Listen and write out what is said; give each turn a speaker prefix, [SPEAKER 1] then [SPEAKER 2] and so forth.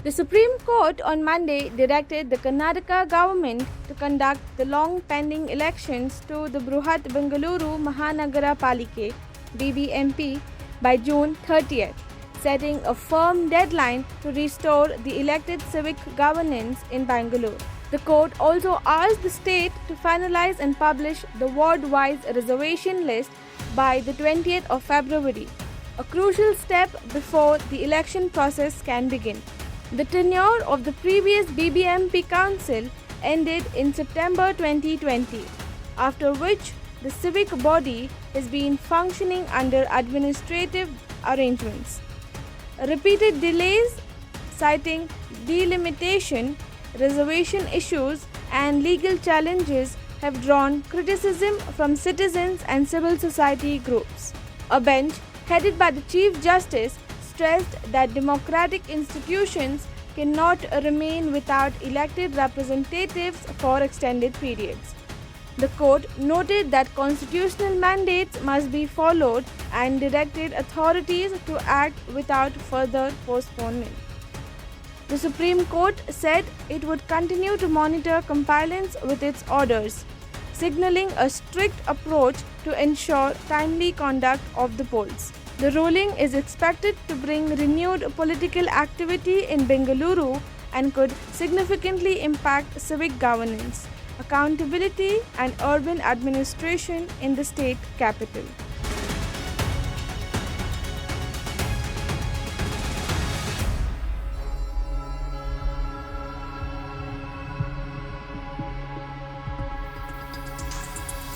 [SPEAKER 1] The Supreme Court on Monday directed the Karnataka government to conduct the long-pending elections to the Bruhat Bengaluru Mahanagara Palike (BBMP) by June 30th, setting a firm deadline to restore the elected civic governance in Bengaluru. The court also asked the state to finalise and publish the ward-wise reservation list by the 20th of February, a crucial step before the election process can begin. The tenure of the previous BBMP council ended in September 2020, after which the civic body has been functioning under administrative arrangements. Repeated delays, citing delimitation, reservation issues, and legal challenges have drawn criticism from citizens and civil society groups. A bench headed by the Chief Justice stressed that democratic institutions cannot remain without elected representatives for extended periods. The court noted that constitutional mandates must be followed and directed authorities to act without further postponement. The Supreme Court said it would continue to monitor compliance with its orders, signaling a strict approach to ensure timely conduct of the polls. The ruling is expected to bring renewed political activity in Bengaluru and could significantly impact civic governance, accountability, and urban administration in the state capital.